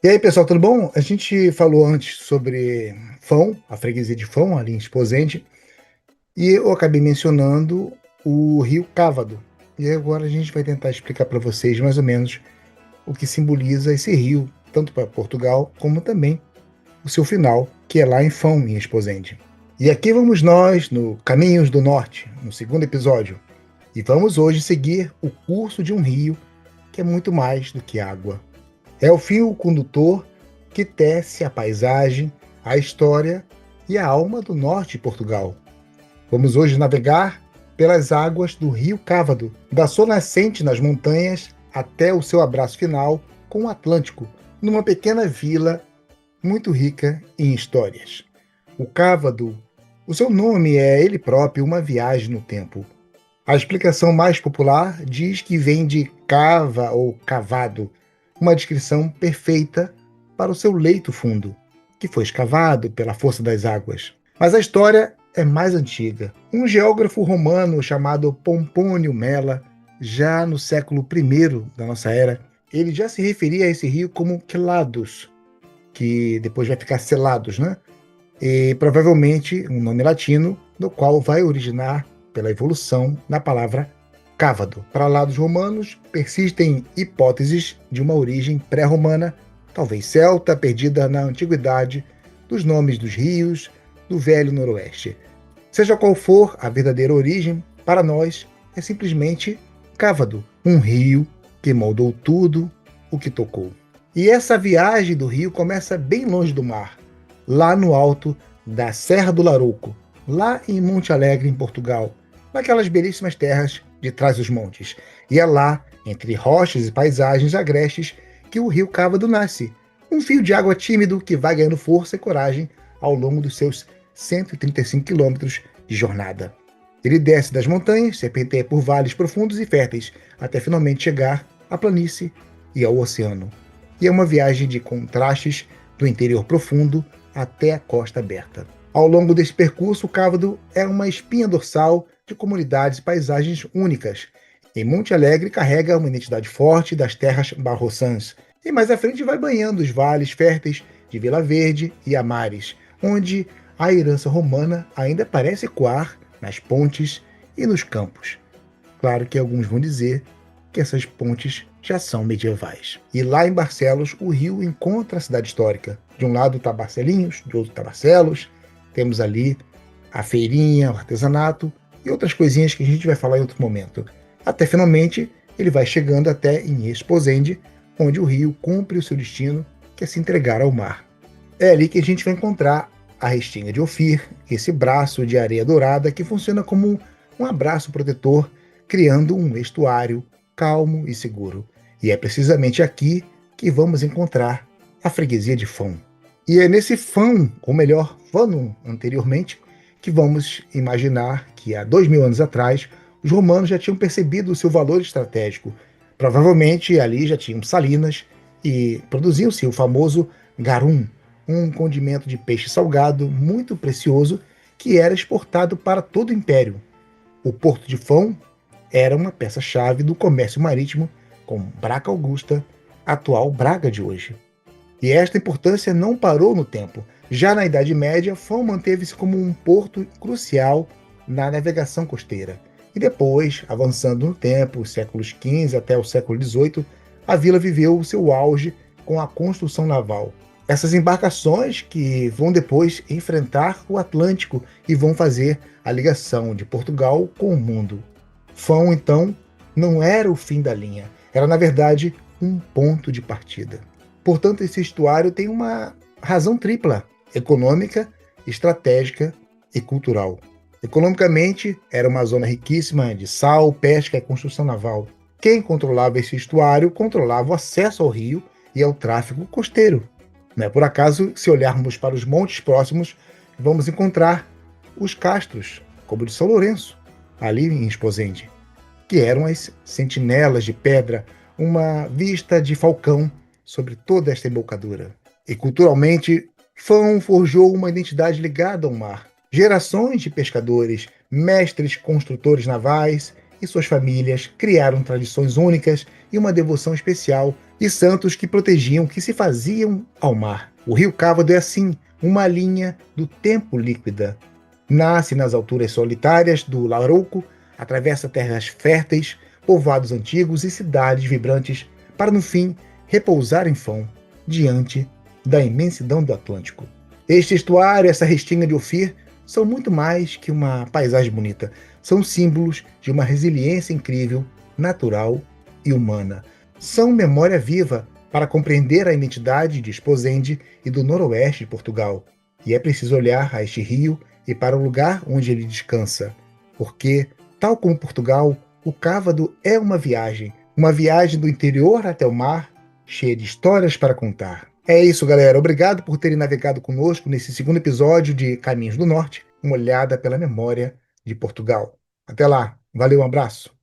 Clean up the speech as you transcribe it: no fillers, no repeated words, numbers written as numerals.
E aí, pessoal, tudo bom? A gente falou antes sobre Fão, a freguesia de Fão, ali em Esposende, e eu acabei mencionando o rio Cávado. E agora a gente vai tentar explicar para vocês mais ou menos o que simboliza esse rio, tanto para Portugal como também o seu final, que é lá em Fão, em Esposende. E aqui vamos nós no Caminhos do Norte, no segundo episódio, e vamos hoje seguir o curso de um rio que é muito mais do que água. É o fio condutor que tece a paisagem, a história e a alma do norte de Portugal. Vamos hoje navegar pelas águas do rio Cávado, da sua nascente nas montanhas até o seu abraço final com o Atlântico, numa pequena vila muito rica em histórias. O Cávado, o seu nome é ele próprio uma viagem no tempo. A explicação mais popular diz que vem de cava ou cavado, uma descrição perfeita para o seu leito fundo, que foi escavado pela força das águas. Mas a história é mais antiga. Um geógrafo romano chamado Pompônio Mela, já no século I da nossa era, ele já se referia a esse rio como Queladus, que depois vai ficar Selados, né? E provavelmente um nome latino, do qual vai originar pela evolução na palavra cávado. Para lá dos romanos, persistem hipóteses de uma origem pré-romana, talvez celta, perdida na antiguidade, dos nomes dos rios do velho noroeste. Seja qual for a verdadeira origem, para nós é simplesmente cávado, um rio que moldou tudo o que tocou. E essa viagem do rio começa bem longe do mar, lá no alto da Serra do Larouco, lá em Monte Alegre, em Portugal, naquelas belíssimas terras de trás dos montes. E é lá, entre rochas e paisagens agrestes, que o rio Cávado nasce, um fio de água tímido que vai ganhando força e coragem ao longo dos seus 135 quilômetros de jornada. Ele desce das montanhas, serpenteia por vales profundos e férteis, até finalmente chegar à planície e ao oceano. E é uma viagem de contrastes do interior profundo até a costa aberta. Ao longo desse percurso, o Cávado é uma espinha dorsal de comunidades e paisagens únicas. Em Monte Alegre carrega uma identidade forte das terras barroçãs, e mais à frente vai banhando os vales férteis de Vila Verde e Amares, onde a herança romana ainda parece ecoar nas pontes e nos campos. Claro que alguns vão dizer que essas pontes já são medievais. E lá em Barcelos, o rio encontra a cidade histórica. De um lado está Barcelinhos, de outro está Barcelos. Temos ali a feirinha, o artesanato e outras coisinhas que a gente vai falar em outro momento. Até finalmente ele vai chegando até em Esposende, onde o rio cumpre o seu destino, que é se entregar ao mar. É ali que a gente vai encontrar a restinga de Ofir, esse braço de areia dourada que funciona como um abraço protetor, criando um estuário calmo e seguro. E é precisamente aqui que vamos encontrar a freguesia de Fão. E é nesse Fão, ou melhor, Fanum anteriormente, que vamos imaginar que há 2000 anos atrás os romanos já tinham percebido o seu valor estratégico. Provavelmente ali já tinham salinas e produziam-se o famoso garum, um condimento de peixe salgado muito precioso que era exportado para todo o império. O porto de Fão era uma peça-chave do comércio marítimo com Braca Augusta, atual Braga de hoje. E esta importância não parou no tempo. Já na Idade Média, Fão manteve-se como um porto crucial na navegação costeira. E depois, avançando no tempo, séculos XV até o século XVIII, a vila viveu o seu auge com a construção naval. Essas embarcações que vão depois enfrentar o Atlântico e vão fazer a ligação de Portugal com o mundo. Fão, então, não era o fim da linha, era, na verdade, um ponto de partida. Portanto, esse estuário tem uma razão tripla: econômica, estratégica e cultural. Economicamente, era uma zona riquíssima de sal, pesca e construção naval. Quem controlava esse estuário controlava o acesso ao rio e ao tráfego costeiro. Não é por acaso, se olharmos para os montes próximos, vamos encontrar os castros, como o de São Lourenço, ali em Esposende, que eram as sentinelas de pedra, uma vista de falcão sobre toda esta embocadura. E culturalmente, Fão forjou uma identidade ligada ao mar. Gerações de pescadores, mestres construtores navais e suas famílias criaram tradições únicas e uma devoção especial e santos que protegiam o que se faziam ao mar. O rio Cávado é assim, uma linha do tempo líquida. Nasce nas alturas solitárias do Larouco, atravessa terras férteis, povoados antigos e cidades vibrantes, para no fim repousar em Fão, diante da imensidão do Atlântico. Este estuário, essa restinga de Ofir, são muito mais que uma paisagem bonita. São símbolos de uma resiliência incrível, natural e humana. São memória viva para compreender a identidade de Esposende e do noroeste de Portugal. E é preciso olhar a este rio e para o lugar onde ele descansa, porque, tal como Portugal, o Cávado é uma viagem do interior até o mar, cheia de histórias para contar. É isso, galera. Obrigado por terem navegado conosco nesse segundo episódio de Caminhos do Norte, uma olhada pela memória de Portugal. Até lá. Valeu, um abraço.